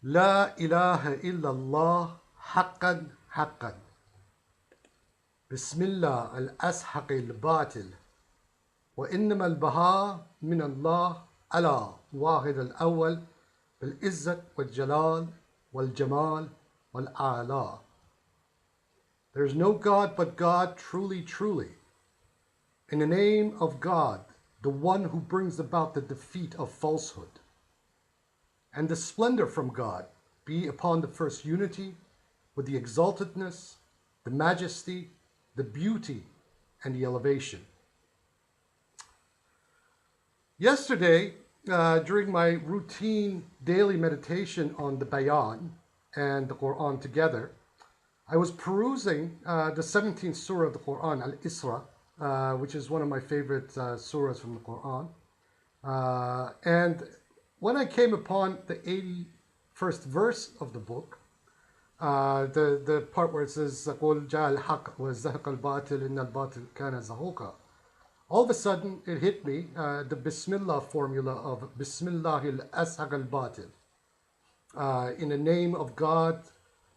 لا إله إلا الله حقا حقا بسم الله الأسحق الباطل وإنما البهاء من الله على واحد الأول بالعزة والجلال والجمال والآلاء. There is no God but God, truly, truly. In the name of God, the one who brings about the defeat of falsehood. And the splendor from God be upon the first unity with the exaltedness, the majesty, the beauty, and the elevation. Yesterday, during my routine daily meditation on the Bayānī and the Quran together, I was perusing the 17th surah of the Quran, Al-Isra, which is one of my favorite surahs from the Quran. And when I came upon the 81st verse of the book, the part where it says, قُلْ جَاءَ الْحَقُّ وَزَهَقَ الْبَاطِلُ إِنَّ الْبَاطِلَ كَانَ زَهُوقًا. All of a sudden, it hit me, the Bismillah formula of Bismillahil Ashaq al-Batil. In the name of God,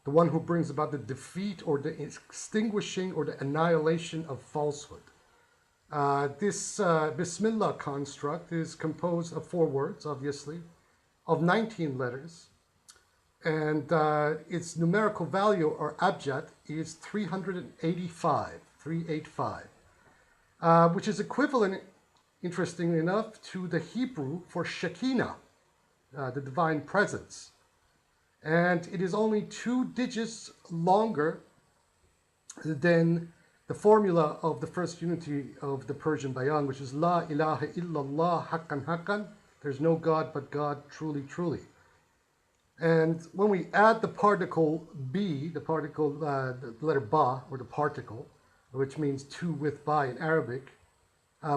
the one who brings about the defeat or the extinguishing or the annihilation of falsehood. This Bismillah construct is composed of 4 words, obviously, of 19 letters, and its numerical value or abjad is 385, which is equivalent, interestingly enough, to the Hebrew for Shekinah, the divine presence. And it is only 2 digits longer than the formula of the first unity of the Persian Bayan, which is La ilaha illallah haqqan haqqan. There's no God but God, truly, truly. And when we add the particle B, the particle, the letter Ba, or the particle, which means to with by in Arabic,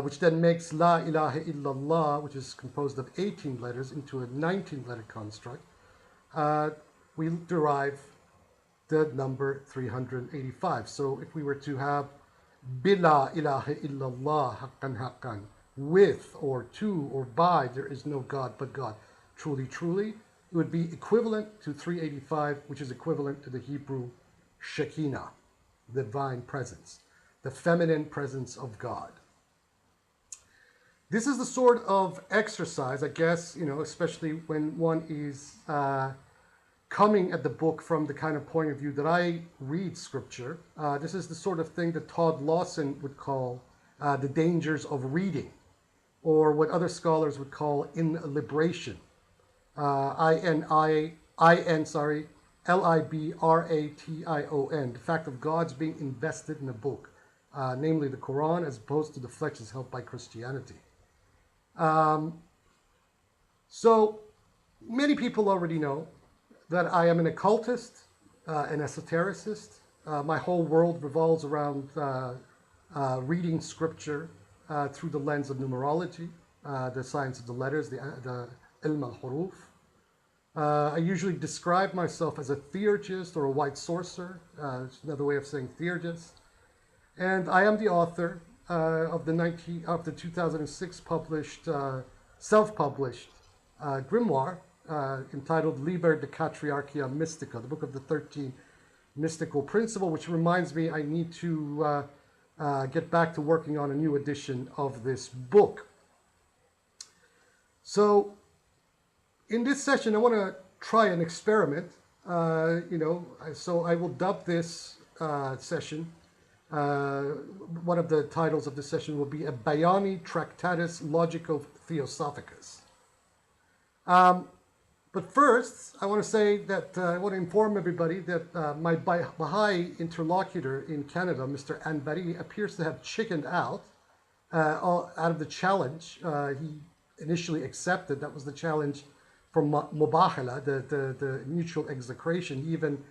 which then makes La ilaha illallah, which is composed of 18 letters, into a 19-letter construct, we derive the number 385. So if we were to have Bila ilaha illallah haqqan haqqan, with or to or by, there is no God but God, truly, truly, it would be equivalent to 385, which is equivalent to the Hebrew Shekinah, the divine presence, the feminine presence of God. This is the sort of exercise, I guess, especially when one is coming at the book from the kind of point of view that I read scripture. This is the sort of thing that Todd Lawson would call the dangers of reading, or what other scholars would call liberation. Libration, the fact of God's being invested in a book, namely the Quran, as opposed to the flexes held by Christianity. So many people already know that I am an occultist, an esotericist. My whole world revolves around reading scripture through the lens of numerology, the science of the letters, the ilm al-huruf. I usually describe myself as a theurgist or a white sorcerer. It's another way of saying theurgist. And I am the author of the 2006 published, self-published grimoire entitled Liber de Catriarchia Mystica, the book of the 13 mystical principle, which reminds me I need to get back to working on a new edition of this book. So in this session, I want to try an experiment, so I will dub this session, one of the titles of the session will be a Bayānī Tractatus Logico-Theosophicus. But first, I want to say that I want to inform everybody that my Baha'i interlocutor in Canada, Mr. Anbari, appears to have chickened out of the challenge he initially accepted. That was the challenge from Mubahala, the mutual execration. He even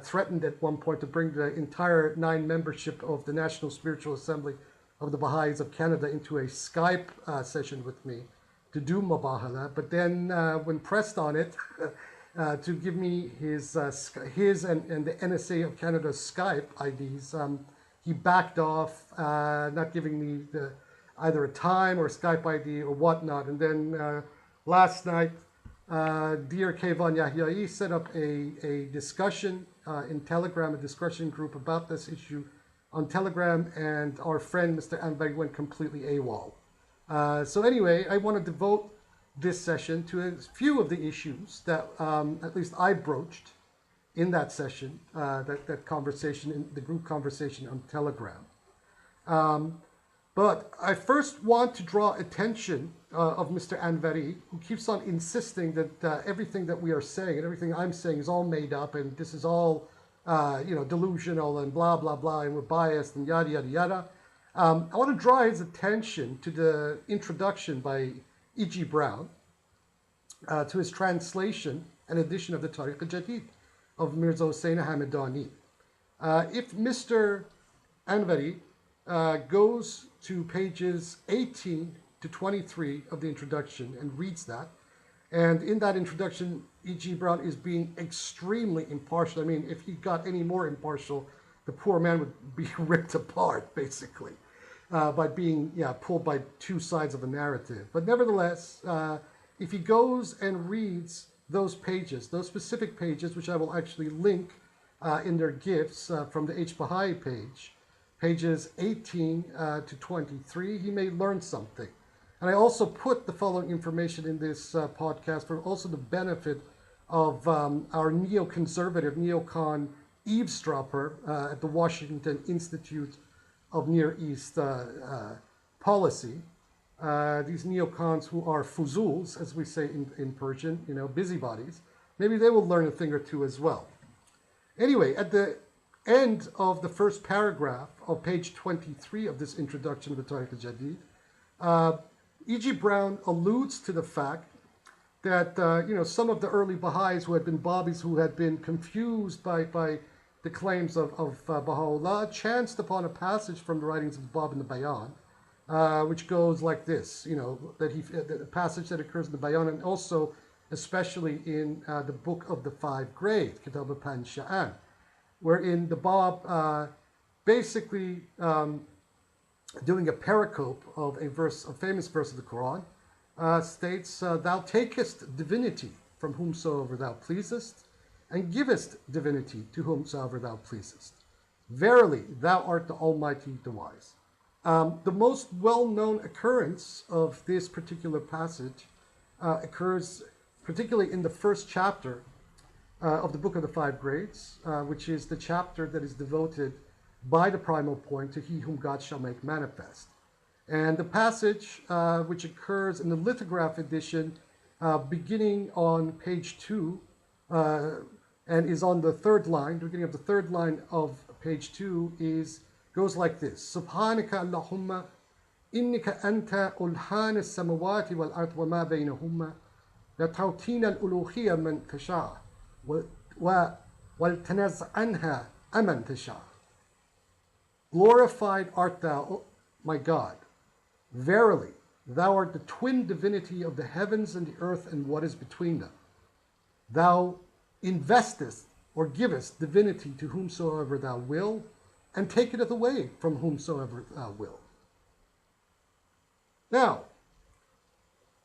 threatened at one point to bring the entire 9 membership of the National Spiritual Assembly of the Baha'is of Canada into a Skype session with me to do Mubahala, but then when pressed on it to give me his and the NSA of Canada's Skype IDs, he backed off, not giving me either a time or a Skype ID or whatnot. And then last night, dear Kayvan Yahyai set up a discussion in Telegram, a discussion group about this issue on Telegram, and our friend Mr. Anvari went completely AWOL. So anyway, I want to devote this session to a few of the issues that at least I broached in that session, that conversation, in the group conversation on Telegram. But I first want to draw attention of Mr. Anvari, who keeps on insisting that everything that we are saying and everything I'm saying is all made up, and this is all delusional and blah, blah, blah, and we're biased and yada, yada, yada. I want to draw his attention to the introduction by E.G. Brown to his translation and edition of the Tariq al-Jadid of Mirza Hussain Hamedani. If Mr. Anvari goes to pages 18 to 23 of the introduction and reads that, and in that introduction, E.G. Brown is being extremely impartial. I mean, if he got any more impartial, the poor man would be ripped apart, basically, by being pulled by two sides of a narrative. But nevertheless, if he goes and reads those pages, those specific pages, which I will actually link in their GIFs from the Baha'i page, pages 18 to 23, he may learn something. And I also put the following information in this podcast for also the benefit of our neoconservative, neocon eavesdropper at the Washington Institute of Near East Policy. These neocons who are fuzuls, as we say in Persian, busybodies, maybe they will learn a thing or two as well. Anyway, at the end of the first paragraph of page 23 of this introduction of the Tariq al-Jadid, E.G. Brown alludes to the fact that some of the early Baha'is who had been Babis, who had been confused by the claims of Baha'ullah, chanced upon a passage from the writings of Bab in the Bayan, which goes like this, the passage that occurs in the Bayan, and also especially in the book of the five grades, Kitab al-Pan Sha'an, wherein the Bab basically doing a pericope of a famous verse of the Quran, states, "Thou takest divinity from whomsoever thou pleasest, and givest divinity to whomsoever thou pleasest. Verily, thou art the Almighty, the Wise." The most well-known occurrence of this particular passage occurs particularly in the first chapter of the Book of the Five Grades, which is the chapter that is devoted by the primal point to He whom God shall make manifest. And the passage, which occurs in the lithograph edition, beginning on page 2, and is on the third line, the beginning of the third line of page 2 goes like this: Subhanaka Allahumma innaka anta ulhan as-samawati wal ard wa ma baynahuma la tawtina al-uluhiyya man tasha wa wal tanaz anha aman tasha. Glorified art thou, my God. Verily, thou art the twin divinity of the heavens and the earth and what is between them. Thou investest or givest divinity to whomsoever thou will, and taketh it away from whomsoever thou will. Now,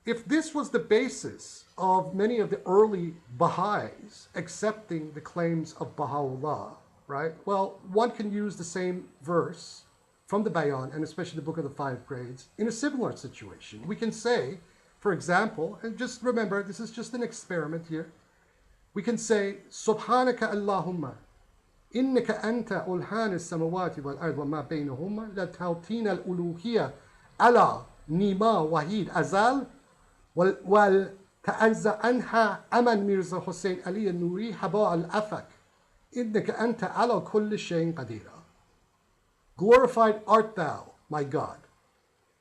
if this was the basis of many of the early Baha'is accepting the claims of Baha'ullah, right? Well, one can use the same verse from the Bayan, and especially the Book of the Five Grades, in a similar situation. We can say, for example, and just remember, this is just an experiment here. We can say, Subhanaka Allahumma, innaka anta ulhan as-samawati wal ard wa ma baynahuma la tawtina al-uluhiyya ala nima wahid azal wal ta'azza anha aman Mirza Hussain Ali al-Nuri haba al-afak innaka anta ala kulli shayin qadira. Glorified art thou, my God.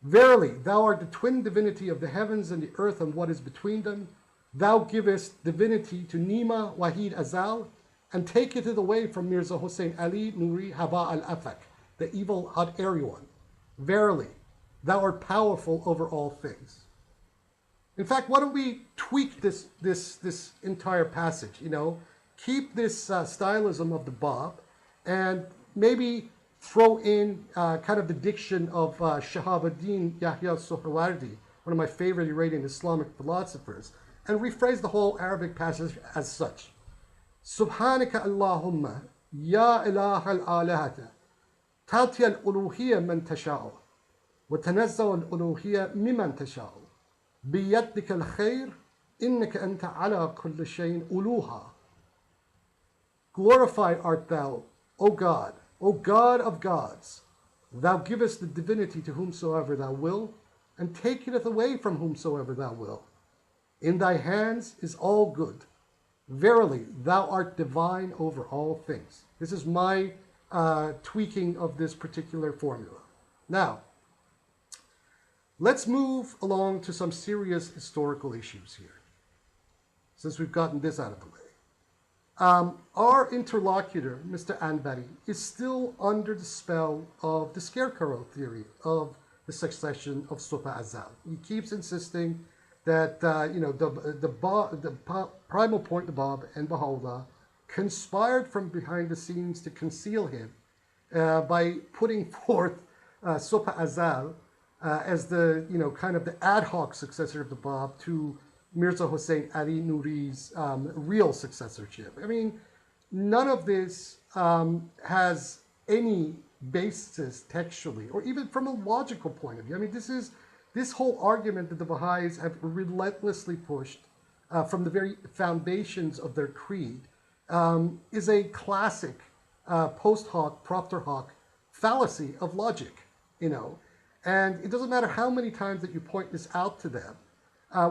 Verily, thou art the twin divinity of the heavens and the earth and what is between them. Thou givest divinity to Nima Wahid Azal, and taketh it away from Mirza Hussain Ali Nuri Haba al-Afak, the evil hot airy one. Verily, thou art powerful over all things. In fact, why don't we tweak this entire passage? Keep this stylism of the Bab, and maybe throw in kind of the diction of Shahabuddin Yahya Suhrawardi, one of my favorite Iranian Islamic philosophers, and rephrase the whole Arabic passage as such. Subhanaka Allahumma ya ilaha al-alahata ta'ti al-uluhiyya man tasha'u wa tanazzaw al-uluhiyya mimman tasha'u biyadika al-khair innaka anta ala kulli shay'in uluha. Glorified art thou, O God of gods. Thou givest the divinity to whomsoever thou wilt, and taketh it away from whomsoever thou wilt. In thy hands is all good. Verily, thou art divine over all things. This is my tweaking of this particular formula. Now, let's move along to some serious historical issues here, since we've gotten this out of the way. Our interlocutor, Mr. Anbari, is still under the spell of the scarecrow theory of the succession of Sopa Azal. He keeps insisting that the primal point, the Bab and Baha'ullah, conspired from behind the scenes to conceal him by putting forth Sopa Azal as the kind of the ad hoc successor of the Bab to Mirza Hussein Ali Nuri's real successorship. I mean, none of this has any basis textually, or even from a logical point of view. I mean, this whole argument that the Baha'is have relentlessly pushed from the very foundations of their creed is a classic post hoc, propter hoc fallacy of logic, and it doesn't matter how many times that you point this out to them,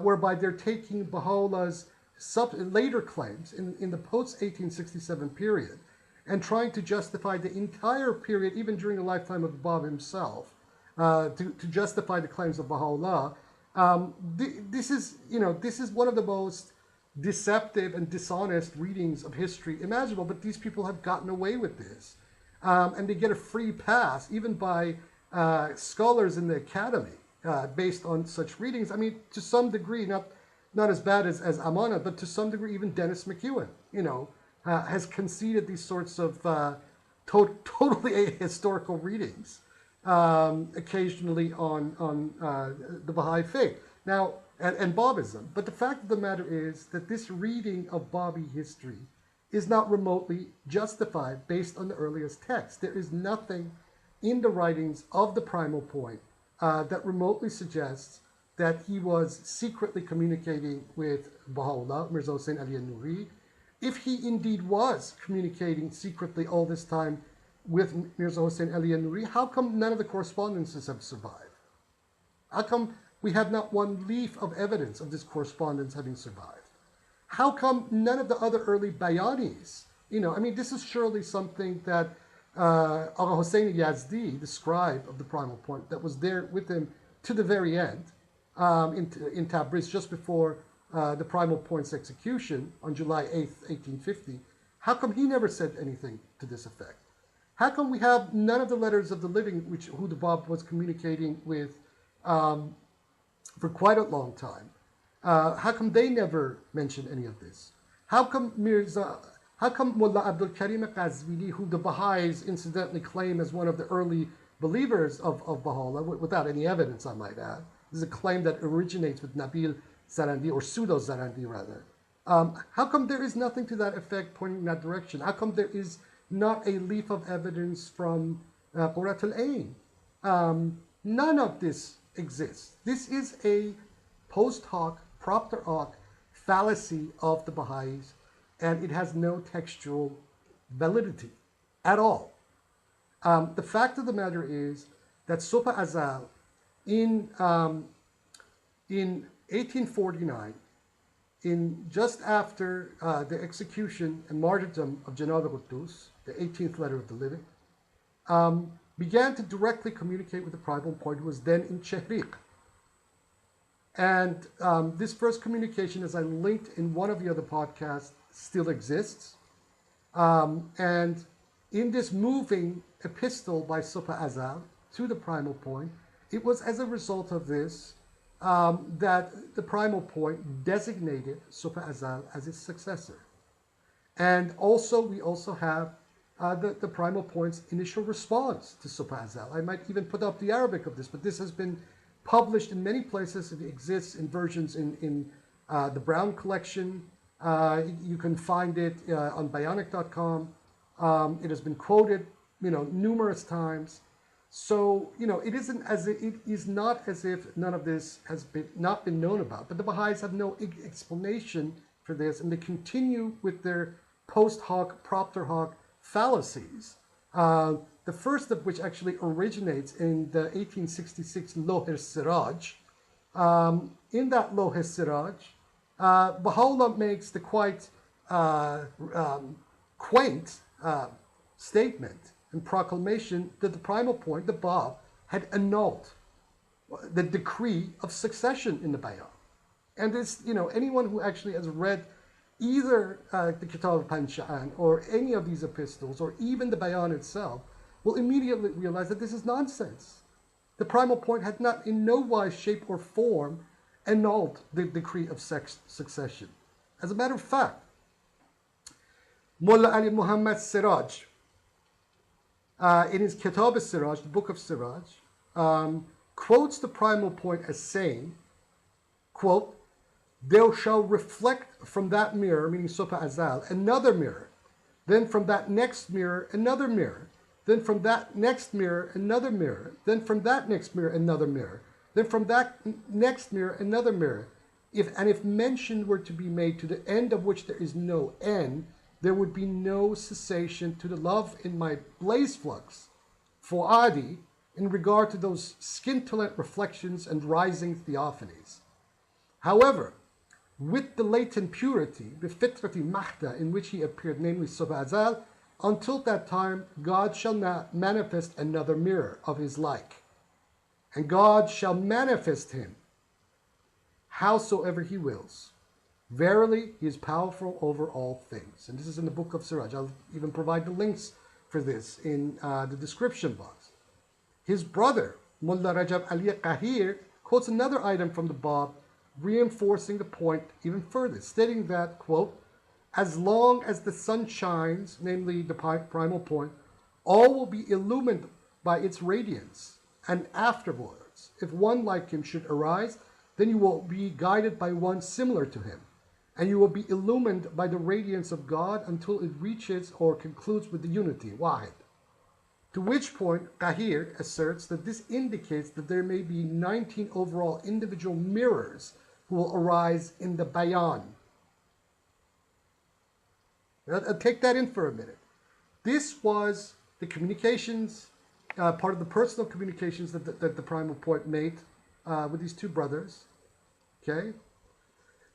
whereby they're taking Baha'u'llah's later claims in the post-1867 period and trying to justify the entire period, even during the lifetime of the Bab himself, to justify the claims of Baha'u'llah. This is one of the most deceptive and dishonest readings of history imaginable, but these people have gotten away with this. And they get a free pass, even by scholars in the academy, based on such readings. I mean, to some degree, not as bad as Amana, but to some degree, even Dennis McEwen, has conceded these sorts of totally ahistorical readings, occasionally on the Baha'i faith. Now, and Babism. But the fact of the matter is that this reading of Babi history is not remotely justified based on the earliest text. There is nothing in the writings of the primal point that remotely suggests that he was secretly communicating with Baha'ullah, Mirza Hussein Ali Nuri. If he indeed was communicating secretly all this time with Mirza Hussein Ali Nuri, how come none of the correspondences have survived? How come we have not one leaf of evidence of this correspondence having survived? How come none of the other early Bayānīs? This is surely something that Agha Hussein Yazdi, the scribe of the primal point, that was there with him to the very end, in Tabriz, just before the primal point's execution on July 8th, 1850, how come he never said anything to this effect? How come we have none of the letters of the living who the Bab was communicating with for quite a long time? How come they never mentioned any of this? How come Mullah Abdul Karim Qazvini, who the Baha'is incidentally claim as one of the early believers of Baha'u'llah, without any evidence, I might add, this is a claim that originates with Nabil Zarandi, or pseudo-Zarandi rather. How come there is nothing to that effect pointing in that direction? How come there is not a leaf of evidence from Qurat al-Ain? None of this exists. This is a post hoc, propter hoc fallacy of the Baha'is, and it has no textual validity at all. The fact of the matter is that Sopa Azal in 1849, just after the execution and martyrdom of Janab al-Quddus, the 18th letter of the living, began to directly communicate with the primal point, who was then in Chehriq. And this first communication, as I linked in one of the other podcasts, still exists. And in this moving epistle by Sopa Azal to the primal point, it was as a result of this that the primal point designated Sopa Azal as its successor. And also, we also have the primal point's initial response to Sopa Azal. I might even put up the Arabic of this, but this has been published in many places. It exists in versions in the Brown collection. You can find it on Bionic.com. It has been quoted, numerous times. So, it is not as if none of this has not been known about. But the Baha'is have no explanation for this, and they continue with their post hoc, propter hoc fallacies. The first of which actually originates in the 1866 Loh-e-Siraj. In that Loh-e-Siraj, Baha'u'llah makes the quite quaint statement and proclamation that the primal point, the Bab, had annulled the decree of succession in the Bayan. And this, anyone who actually has read either the Kitab al-Pansha'an or any of these epistles or even the Bayan itself will immediately realize that this is nonsense. The primal point had not in no wise, shape, or form annulled the decree of succession. As a matter of fact, Mullah Ali Muhammad Siraj, in his Kitab al-Siraj, the book of Siraj, quotes the primal point as saying, quote, "There shall reflect from that mirror," meaning Sofa Azal, "another mirror. Then from that next mirror, another mirror. Then from that next mirror, another mirror. Then from that next mirror, another mirror. Then from that next mirror, another mirror. If mention were to be made to the end of which there is no end, there would be no cessation to the love in my blaze flux, for Adi, in regard to those scintillant reflections and rising theophanies. However, with the latent purity, the fitrati mahda, in which he appeared, namely Subazal, until that time, God shall not manifest another mirror of his like. And God shall manifest him howsoever he wills. Verily, he is powerful over all things." And this is in the book of Siraj. I'll even provide the links for this in the description box. His brother, Mullah Rajab Ali Qahir, quotes another item from the Bab, reinforcing the point even further, stating that, quote, "As long as the sun shines," namely the primal point, "all will be illumined by its radiance. And afterwards, if one like him should arise, then you will be guided by one similar to him. And you will be illumined by the radiance of God until it reaches or concludes with the unity, Wahid." To which point, Qahir asserts that this indicates that there may be 19 overall individual mirrors who will arise in the Bayan. I'll take that in for a minute. This was the communications, part of the personal communications that the primal point made with these two brothers. Okay?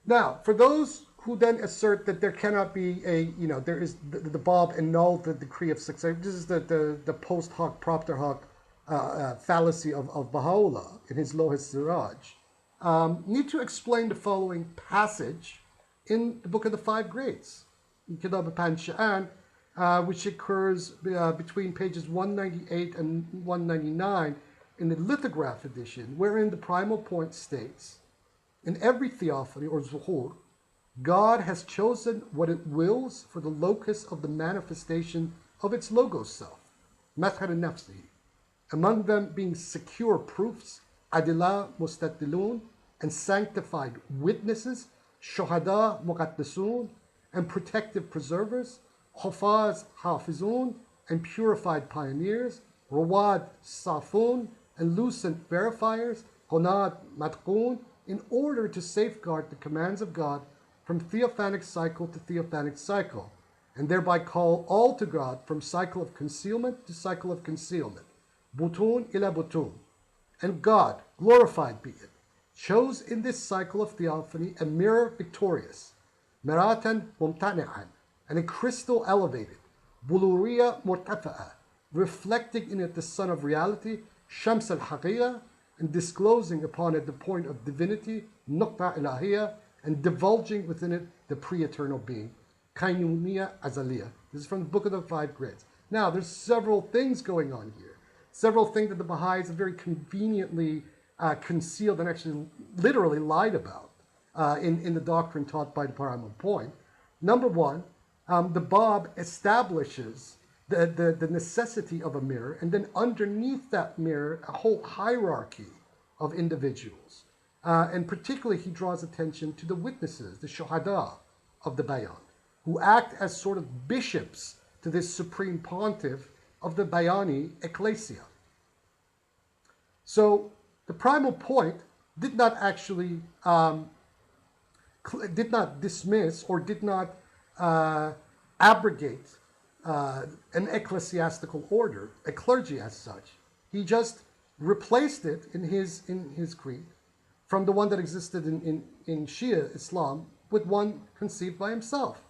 Now, for those who then assert that there cannot be there is the Bab annulled the decree of success. This is the post hoc, propter hoc fallacy of Baha'ullah in his Loh-e-Siraj. Need to explain the following passage in the Book of the Five Grades, in Kitab al-Pansha'an, which occurs between pages 198 and 199 in the lithograph edition, wherein the primal point states, "In every theophany or zuhur, God has chosen what it wills for the locus of the manifestation of its logos self, Mathar al-Nafsi, among them being secure proofs, Adila Mustadilun, and sanctified witnesses, Shohada Muqaddasun, and protective preservers, Hufaz Hafizun, and purified pioneers, Rawad Safun, and lucent verifiers, Honad Matqun, in order to safeguard the commands of God from theophanic cycle to theophanic cycle, and thereby call all to God from cycle of concealment to cycle of concealment, Butun ila Butun. And God, glorified be it, chose in this cycle of theophany a mirror victorious, Miratan Mumtani'an, and a crystal elevated, Buluriya Murtafa'a, reflecting in it the sun of reality, Shams al-Haqiqa, and disclosing upon it the point of divinity, Nuqta Ilahiyya, and divulging within it the pre-eternal being, Qayyumiyya Azaliyya." This is from the Book of the Five Grades. Now, there's several things going on here. Several things that the Baha'is have very conveniently concealed and actually literally lied about in the doctrine taught by the primal point. Number one, the Bab establishes the necessity of a mirror, and then underneath that mirror, a whole hierarchy of individuals. And particularly, he draws attention to the witnesses, the shuhada of the Bayan, who act as sort of bishops to this supreme pontiff of the Bayānī ecclesia. So the primal point did not actually, did not dismiss or did not abrogate an ecclesiastical order, a clergy as such. He just replaced it in his creed from the one that existed in Shia Islam with one conceived by himself.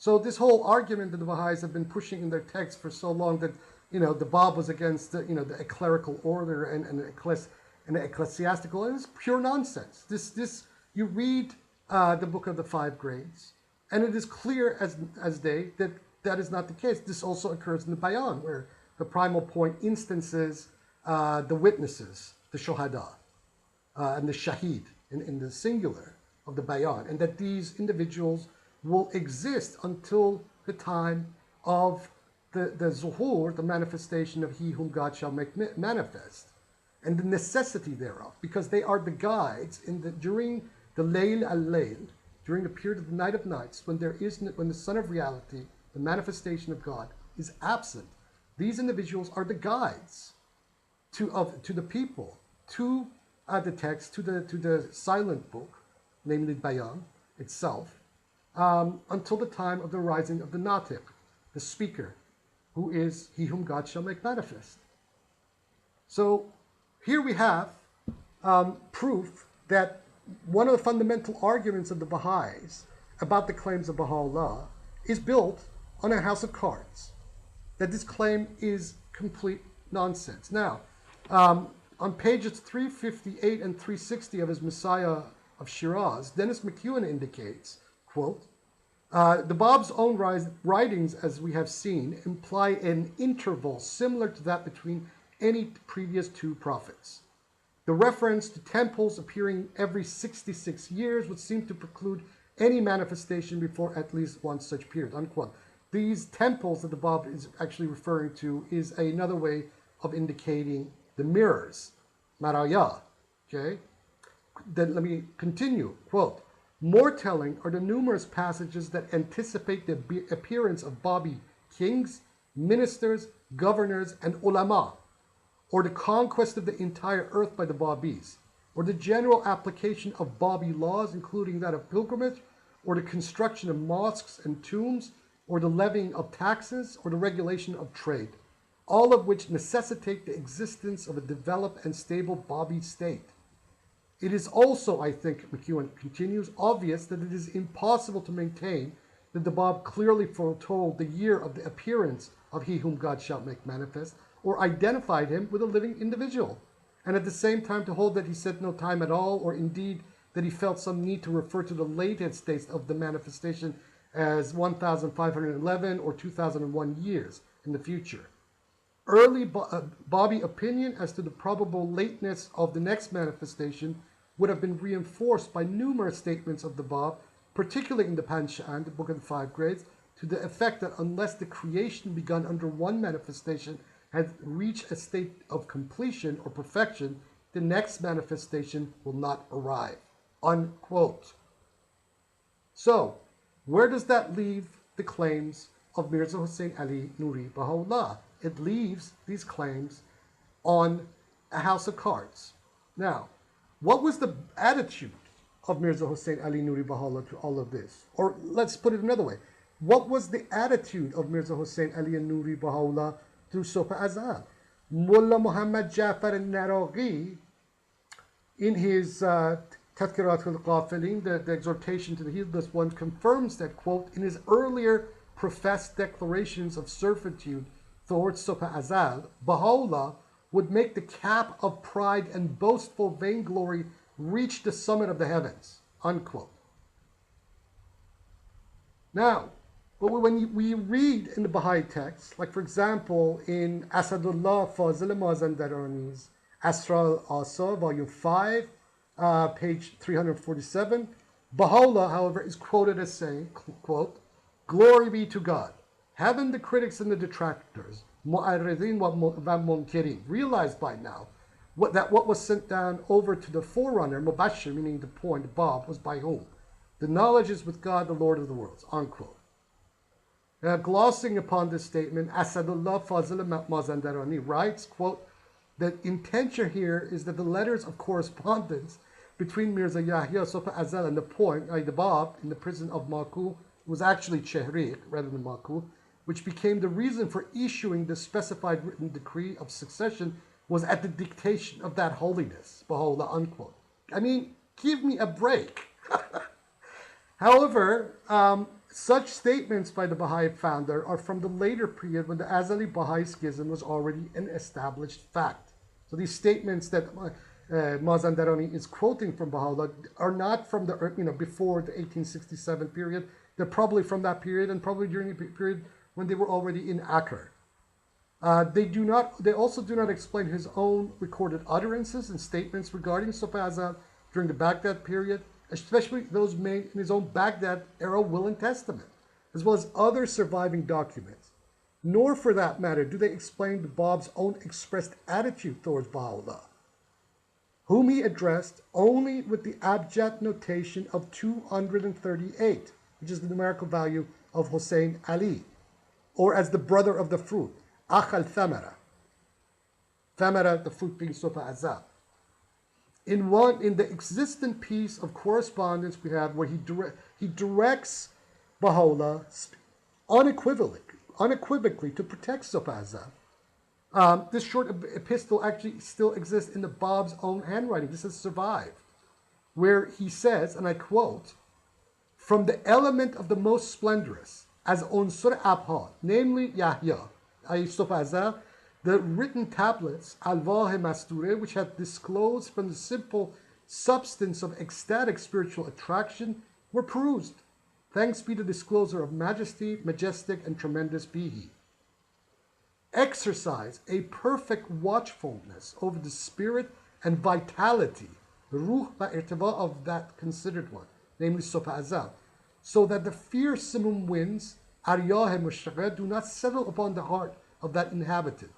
So this whole argument that the Baha'is have been pushing in their texts for so long that, the Bab was against the clerical order and the ecclesiastical, and it's pure nonsense. This you read the book of the 5 grades, and it is clear as day that that is not the case. This also occurs in the Bayan, where the primal point instances the witnesses, the shuhada, and the shahid in the singular of the Bayan, and that these individuals will exist until the time of the zuhur, the manifestation of he whom God shall make manifest, and the necessity thereof, because they are the guides during the Layl al-Layl, during the period of the night of nights, when the Son of Reality, the manifestation of God, is absent. These individuals are the guides to the people, to the text, to the silent book, namely Bayan itself, until the time of the rising of the Natiq, the speaker, who is he whom God shall make manifest. So here we have proof that one of the fundamental arguments of the Baha'is about the claims of Baha'ullah is built on a house of cards, that this claim is complete nonsense. Now, on pages 358 and 360 of his Messiah of Shiraz, Dennis McEwen indicates, quote, the Bab's own writings, as we have seen, imply an interval similar to that between any previous 2 prophets. The reference to temples appearing every 66 years would seem to preclude any manifestation before at least one such period, unquote. These temples that the Bab is actually referring to is another way of indicating the mirrors, maraya, okay? Then let me continue, quote, more telling are the numerous passages that anticipate the appearance of Babi kings, ministers, governors, and ulama, or the conquest of the entire earth by the Bahā'īs, or the general application of Babi laws, including that of pilgrimage, or the construction of mosques and tombs, or the levying of taxes, or the regulation of trade, all of which necessitate the existence of a developed and stable Babi state. It is also, I think, McEwen continues, obvious that it is impossible to maintain that the Bab clearly foretold the year of the appearance of he whom God shall make manifest, or identified him with a living individual, and at the same time to hold that he said no time at all, or indeed that he felt some need to refer to the latest dates of the manifestation as 1511 or 2001 years in the future. Early Babi opinion as to the probable lateness of the next manifestation would have been reinforced by numerous statements of the Bab, particularly in the Pansha'an, the Book of the 5 Grades, to the effect that unless the creation begun under one manifestation had reached a state of completion or perfection, the next manifestation will not arrive, unquote. So, where does that leave the claims of Mirza Hussain Ali Nuri Baha'ullah? It leaves these claims on a house of cards. Now, what was the attitude of Mirza Hussain Ali Nuri Baha'ullah to all of this? Or let's put it another way. What was the attitude of Mirza Hussain Ali Nuri Baha'ullah to Subh Azal? Mullah Muhammad Jafar al-Naraghi, in his Tadhkirat al-Ghafilin, the exhortation to the heedless ones, confirms that, quote, in his earlier professed declarations of servitude towards Subh Azal, Baha'ullah would make the cap of pride and boastful vainglory reach the summit of the heavens, unquote. Now, but when we read in the Baha'i text, like for example in Asadullah Fazil Mazandarani's Asra al-Asa, volume 5, page 347, Baha'u'llah, however, is quoted as saying, quote, glory be to God. Haven't the critics and the detractors, mu'arridin wa munkirin, realized by now what was sent down over to the forerunner, Mubashir, meaning the point, the Bab, was by whom? The knowledge is with God, the Lord of the worlds, unquote. Now, glossing upon this statement, Asadullah Fazil Mazandarani writes, quote, the intention here is that the letters of correspondence between Mirza Yahya Sofa Azal and the point, the Bab, in the prison of Maku, was actually Chehriq rather than Maku, which became the reason for issuing the specified written decree of succession, was at the dictation of that holiness, Baha'ullah, unquote. I mean, give me a break. However, such statements by the Baha'i founder are from the later period when the Azali Baha'i schism was already an established fact. So these statements that Mazandarani is quoting from Baha'u'llah are not from the before the 1867 period. They're probably from that period and probably during the period when they were already in Akkar. They also do not explain his own recorded utterances and statements regarding Sofa Azal during the Baghdad period, especially those made in his own Baghdad era will and testament, as well as other surviving documents. Nor, for that matter, do they explain the Bab's own expressed attitude towards Baha'u'llah, whom he addressed only with the abjad notation of 238, which is the numerical value of Hussein Ali, or as the brother of the fruit, Akh al-Thamara. Thamara, the fruit being Sofa Azal. In the existent piece of correspondence we have where he directs Baha'u'llah unequivocally to protect Sofa Azal. This short epistle actually still exists in the Bab's own handwriting. This has survived, where he says, and I quote, from the element of the most splendorous, as unsur abha, namely Yahya, i.e. Sofa Azal, the written tablets, al-Wah Masture, which had disclosed from the simple substance of ecstatic spiritual attraction, were perused. Thanks be the discloser of majesty, majestic, and tremendous be he. Exercise a perfect watchfulness over the spirit and vitality, the ruh ba'irtiba of that considered one, namely Sofa Azal, so that the fierce simum winds, aryah mushtagha, do not settle upon the heart of that inhabitant.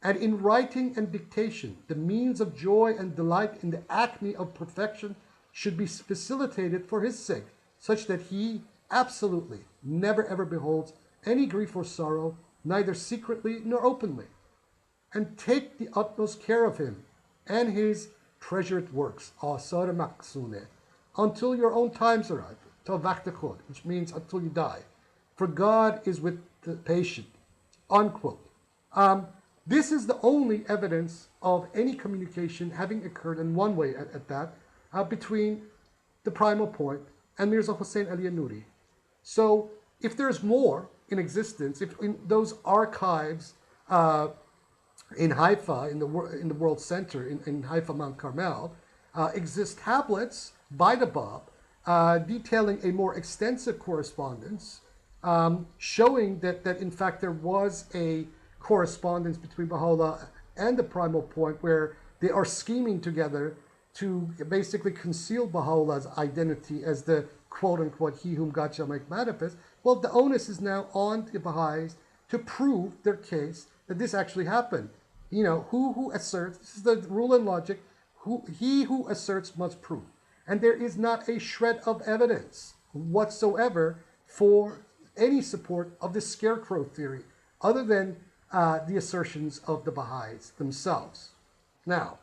And in writing and dictation, the means of joy and delight in the acme of perfection should be facilitated for his sake, such that he absolutely never ever beholds any grief or sorrow, neither secretly nor openly. And take the utmost care of him and his treasured works, asar maqsune, until your own times arrive, till waqt khud, which means until you die. For God is with the patient, unquote. This is the only evidence of any communication having occurred in one way at that, between the primal point and Mirza Hussein Ali Nuri. So if there's more in existence, if in those archives in Haifa, in the World Center, in Haifa, Mount Carmel, exist tablets by the Bab detailing a more extensive correspondence, showing that in fact there was a correspondence between Baha'u'llah and the primal point where they are scheming together to basically conceal Baha'u'llah's identity as the quote-unquote he whom God shall make manifest. Well, the onus is now on the Baha'is to prove their case that this actually happened. You know, who asserts, this is the rule and logic, he who asserts must prove. And there is not a shred of evidence whatsoever for any support of the scarecrow theory, other than the assertions of the Baha'is themselves. Now,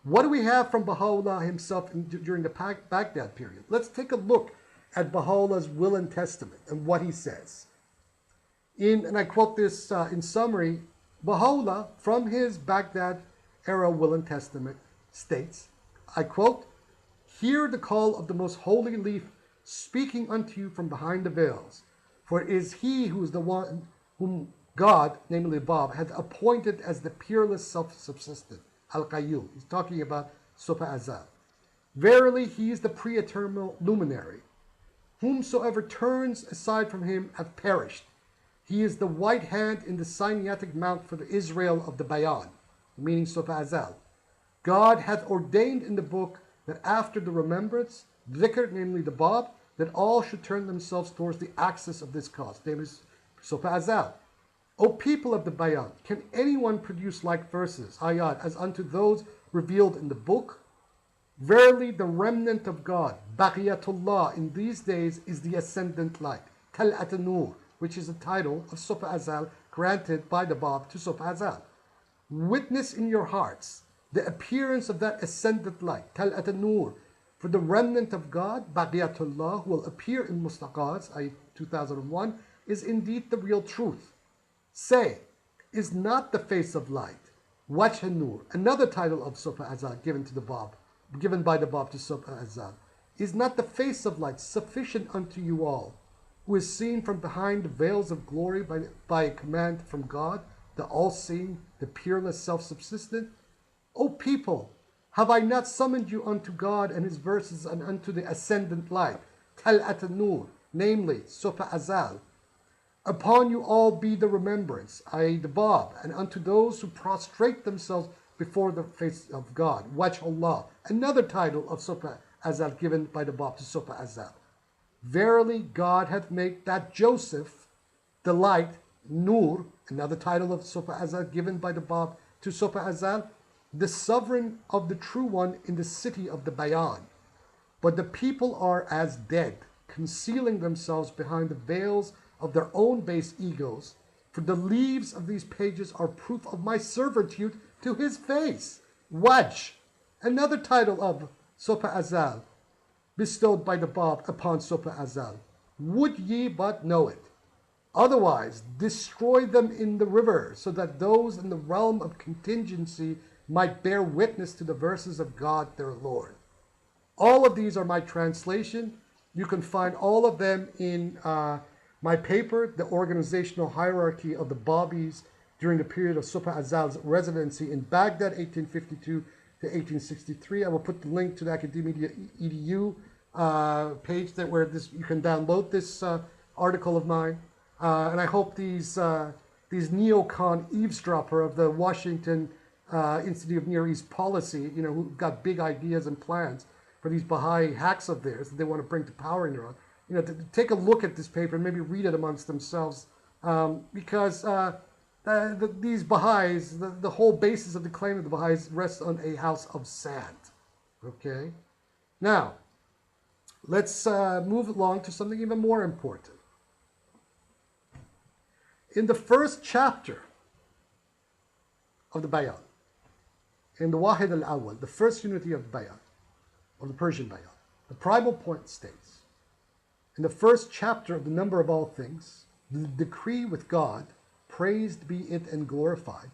what do we have from Baha'u'llah himself during the Baghdad period? Let's take a look at Baha'u'llah's will and testament and what he says. And I quote this in summary, Baha'u'llah, from his Baghdad era will and testament, states, I quote, hear the call of the most holy leaf speaking unto you from behind the veils, for it is he who is the one whom God, namely Bab, had appointed as the peerless self-subsistent, Al-Qayyum. He's talking about Sofa Azal. Verily, he is the pre-eternal luminary. Whomsoever turns aside from him hath perished. He is the white hand in the Sinaitic mount for the Israel of the Bayan, meaning Sofa Azal. God hath ordained in the book that after the remembrance, dhikr, namely the Bab, that all should turn themselves towards the axis of this cause, namely Sofa Azal. O people of the Bayan, can anyone produce like verses, ayat, as unto those revealed in the book? Verily the remnant of God, Baqiyatullah, in these days is the ascendant light, Tal'at an-Nur, which is a title of Subh Azal granted by the Bab to Subh Azal. Witness in your hearts the appearance of that ascendant light, Tal'at an-Nur, for the remnant of God, Baqiyatullah, who will appear in Mustaqaz, i.e. 2001, is indeed the real truth. Say, is not the face of light, Wajh an-Nur, another title of Subh Azal given by the Bab to Subh Azal, is not the face of light sufficient unto you all, who is seen from behind the veils of glory by a command from God, the all-seeing, the peerless, self-subsistent? O people, have I not summoned you unto God and his verses and unto the ascendant light, Tal'at an-Nur, namely Subh Azal? Upon you all be the remembrance, i.e. the Bab, and unto those who prostrate themselves before the face of God, Wajhullah, another title of Subh Azal given by the Bab to Subh Azal. Verily God hath made that Joseph, the light, Nur, another title of Subh Azal given by the Bab to Subh Azal, the sovereign of the true one in the city of the Bayan. But the people are as dead, concealing themselves behind the veils of their own base egos, for the leaves of these pages are proof of my servitude to his face. Wajh, another title of Subh Azal, bestowed by the Bab upon Subh Azal. Would ye but know it. Otherwise, destroy them in the river, so that those in the realm of contingency might bear witness to the verses of God their Lord. All of these are my translation. You can find all of them in my paper, The Organizational Hierarchy of the Bahā'īs during the period of Subh Azal's residency in Baghdad, 1852 to 1863. I will put the link to the Academia EDU page where you can download this article of mine. And I hope these neocon eavesdropper of the Washington Institute of Near East Policy, who got big ideas and plans for these Baha'i hacks of theirs that they want to bring to power in Iran, to take a look at this paper and maybe read it amongst themselves, because these Baha'is, the whole basis of the claim of the Baha'is rests on a house of sand. Okay? Now, let's move along to something even more important. In the first chapter of the Bayan, in the Wahid al-Awwal, the first unity of the Bayan, of the Persian Bayan, the primal point states, in the first chapter of the number of all things, the decree with God, praised be it and glorified,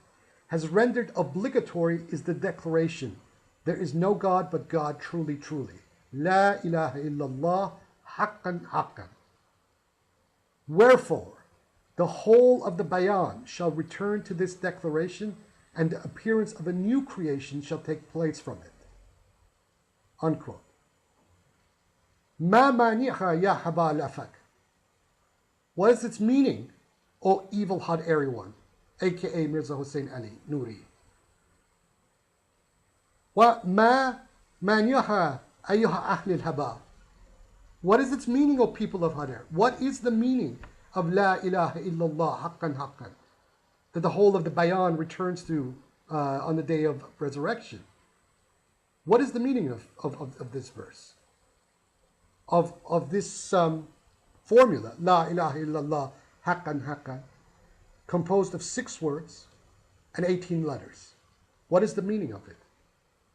has rendered obligatory is the declaration, there is no God but God truly, truly. La ilaha illallah, haqqan haqqan. Wherefore, the whole of the Bayan shall return to this declaration, and the appearance of a new creation shall take place from it. Unquote. Ma mani'ha ya habal afak. What is its meaning, O evil hot airy one, aka Mirza Hussein Ali Nuri? Wa ma mani'ha ayyuha ahli al-haba. What is its meaning, O people of hot air? What is the meaning of La ilaha illallah haqqan haqqan, that the whole of the Bayan returns to on the day of resurrection? What is the meaning of this verse? Of this formula, La ilaha illallah haqqan haqqan, composed of 6 words and 18 letters. What is the meaning of it?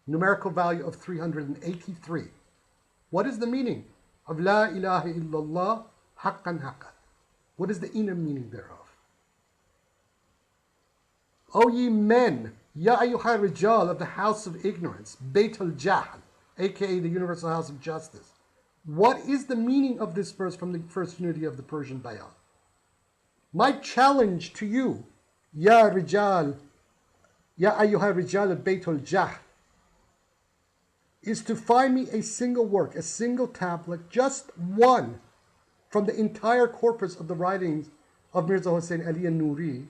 Numerical value of 383. What is the meaning of La ilaha illallah haqqan haqqan? What is the inner meaning thereof? O ye men, ya ayyuha rijal of the house of ignorance, Beit al-Jahl, aka the universal house of justice. What is the meaning of this verse from the first unity of the Persian Bayan? My challenge to you, ya rijal, ya ayyuha rijal of Beit al-Jahl, is to find me a single work, a single tablet, just one, from the entire corpus of the writings of Mirza Hussein Ali Nuri,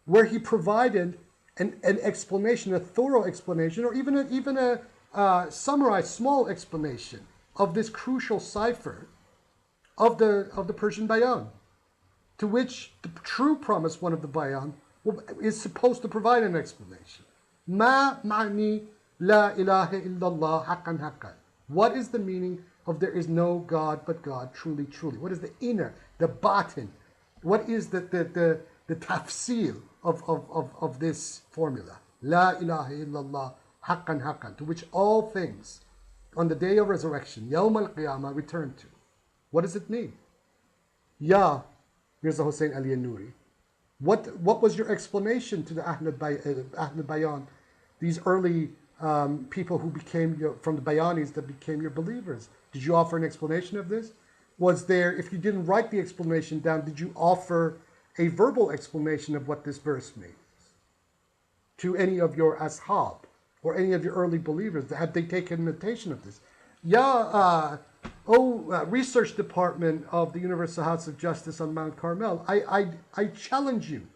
where he provided an explanation, a thorough explanation, or even a summarized small explanation of this crucial cipher of the Persian Bayan. to which the true promised one of the Bayan is supposed to provide an explanation. Ma ma'ni la ilaha illallah haqqan haqqan. What is the meaning of there is no God but God, truly, truly? What is the inner, the batin? What is the tafsir of this formula? La ilaha illallah haqqan haqqan, to which all things on the day of resurrection, Yawm al-Qiyamah, return to. What does it mean? Ya Mirza Hussain Ali Nuri, what was your explanation to the Ahl Bayan, these early people who became from the Bayānīs that became your believers? Did you offer an explanation of this? Was there, if you didn't write the explanation down, did you offer a verbal explanation of what this verse means to any of your ashab or any of your early believers? Had they taken notation of this? Research department of the Universal House of Justice on Mount Carmel, I challenge you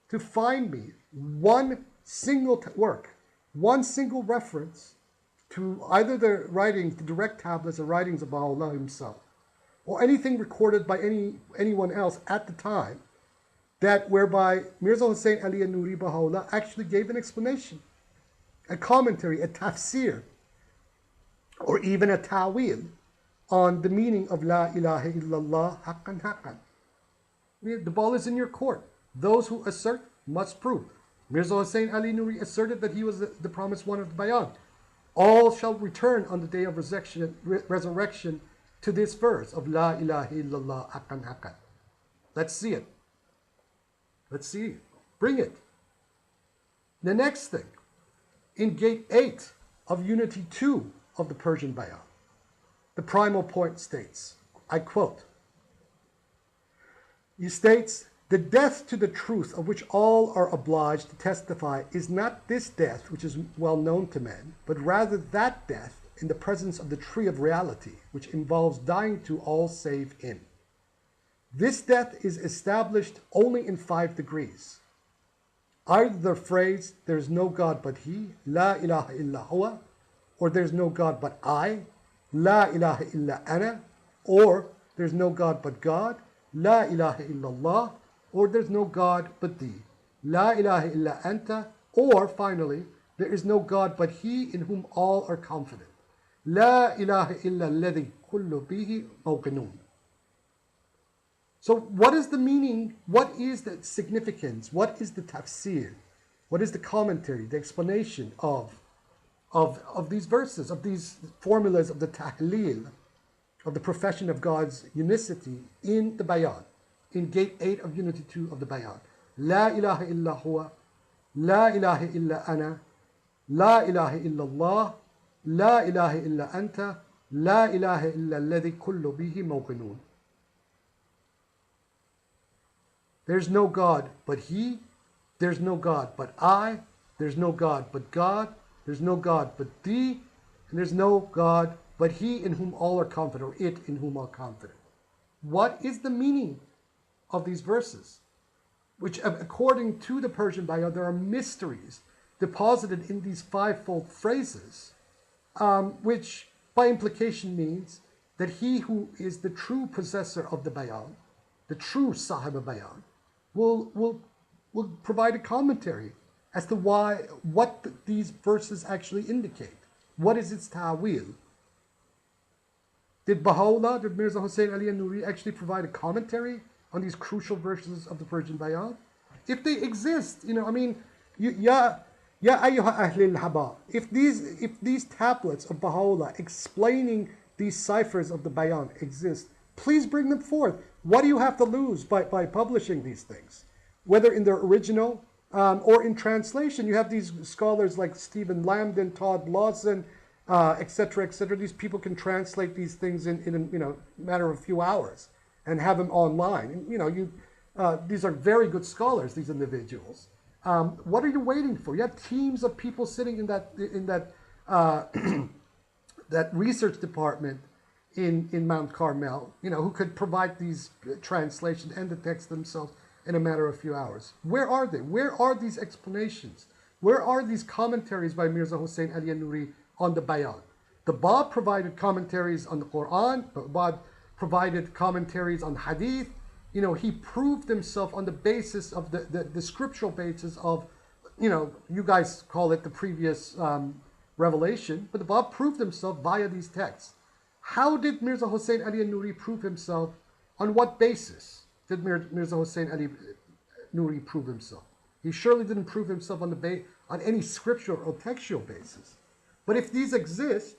to find me one single work, one single reference to either the writings, the direct tablets or writings of Baha'ullah himself, or anything recorded by anyone else at the time, that whereby Mirza Hussain Ali Nuri Baha'ullah actually gave an explanation, a commentary, a tafsir, or even a ta'wil on the meaning of La ilaha illallah haqqan haqqan. The ball is in your court. Those who assert must prove. Mirza Hussain Ali Nuri asserted that he was the promised one of the Bayan. All shall return on the day of resurrection to this verse of La ilaha illallah haqqan haqqan. Let's see it. Let's see it. Bring it. The next thing, in Gate 8 of Unity 2 of the Persian Bayan, the primal point states, I quote, he states, the death to the truth of which all are obliged to testify is not this death which is well known to men, but rather that death in the presence of the tree of reality, which involves dying to all save in. This death is established only in 5 degrees. Either the phrase, there is no God but He, La ilaha illa huwa, or there's no God but I, La ilaha illa ana, or there's no God but God, La ilaha illallah, or there's no God but thee, La ilaha illa anta, or finally, there is no God but He in whom all are confident, La ilaha illa alladhi kullu bihi mawqinun. So what is the meaning? What is the significance? What is the tafsir? What is the commentary, the explanation of these verses, of these formulas of the tahleel, of the profession of God's unicity in the Bayan, in Gate 8 of Unity 2 of the Bayan? La ilaha illa huwa, La ilaha illa ana, La ilaha illa Allah, La ilaha illa anta, La ilaha illa alladhi kullu bihi mawqinun. There's no God but He, there's no God but I, there's no God but God, there's no God but thee, and there's no God but He in whom all are confident, or it in whom all are confident. What is the meaning of these verses? Which, according to the Persian Bayan, there are mysteries deposited in these 5-fold phrases, which by implication means that he who is the true possessor of the Bayan, the true Sahib Bayan, will provide a commentary as to what these verses actually indicate. What is its ta'wil? Did Baha'ullah, did Mirza Hussain Ali Nuri actually provide a commentary on these crucial verses of the Persian Bayan? If they exist, Ya ayyuha ahlil haba, if these tablets of Baha'ullah explaining these ciphers of the Bayan exist, please bring them forth. What do you have to lose by publishing these things? Whether in their original or in translation. You have these scholars like Stephen Lambden, Todd Lawson, etc., etc. These people can translate these things in a matter of a few hours and have them online. And, these are very good scholars, these individuals. What are you waiting for? You have teams of people sitting in that that research department in Mount Carmel, who could provide these translations and the text themselves in a matter of a few hours. Where are they? Where are these explanations? Where are these commentaries by Mirza Hussain Ali Nuri on the Bayan? The Bab provided commentaries on the Quran, the Bab provided commentaries on Hadith, he proved himself on the basis of the scriptural basis of, you guys call it the previous revelation, but the Bab proved himself via these texts. How did Mirza Hussain Ali Nuri prove himself? On what basis did Mirza Hussain Ali Nuri prove himself? He surely didn't prove himself on any scriptural or textual basis. But if these exist,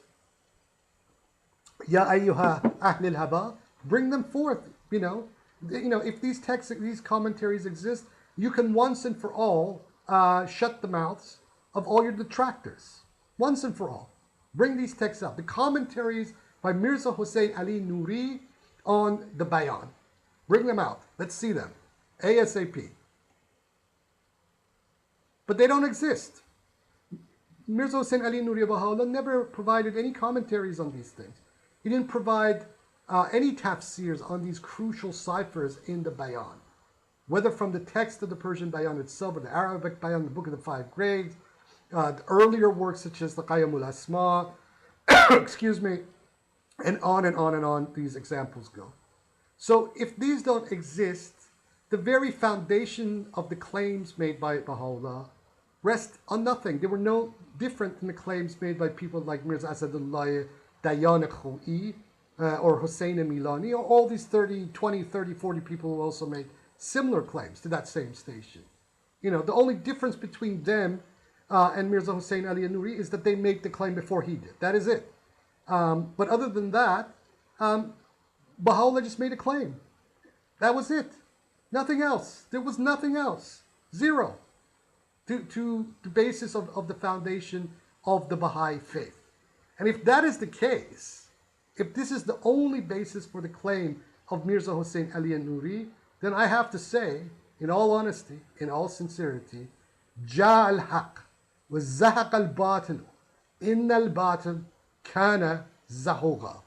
Ya ayyuha ahlil haba, bring them forth. If these texts, these commentaries exist, you can once and for all shut the mouths of all your detractors. Once and for all. Bring these texts out. The commentaries by Mirza Hussain Ali Nuri on the Bayan. Bring them out. Let's see them. ASAP. But they don't exist. Mirza Hussain Ali Nuri of Baha'ullah never provided any commentaries on these things. He didn't provide any tafsirs on these crucial ciphers in the Bayan, whether from the text of the Persian Bayan itself or the Arabic Bayan, the Book of the Five Grades, the earlier works such as the Qayyamul Asma, excuse me, and on and on and on these examples go. So if these don't exist, the very foundation of the claims made by Baha'u'llah rest on nothing. They were no different than the claims made by people like Mirza Asadullah Dayan Khoi, or Hussein Milani, or all these 20, 30, 40 people who also made similar claims to that same station. The only difference between them and Mirza Hussain Ali Nuri is that they made the claim before he did. That is it. But other than that, Baha'u'llah just made a claim. That was it. Nothing else. There was nothing else. Zero. To the basis of the foundation of the Baha'i faith. And if that is the case, if this is the only basis for the claim of Mirza Hussain Ali Nuri, then I have to say, in all honesty, in all sincerity, Ja al-haq wa zahaq al-batil, inna al-batil kana zahuga.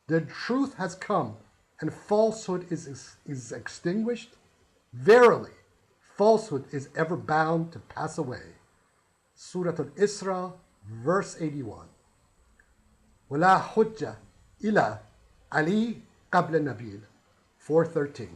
The truth has come and falsehood is extinguished. Verily, falsehood is ever bound to pass away. Surah Al-Isra, verse 81. وَلَا حُجَّةَ إِلَى عَلِي قَبْلَ النَّبِيِّ 4:13.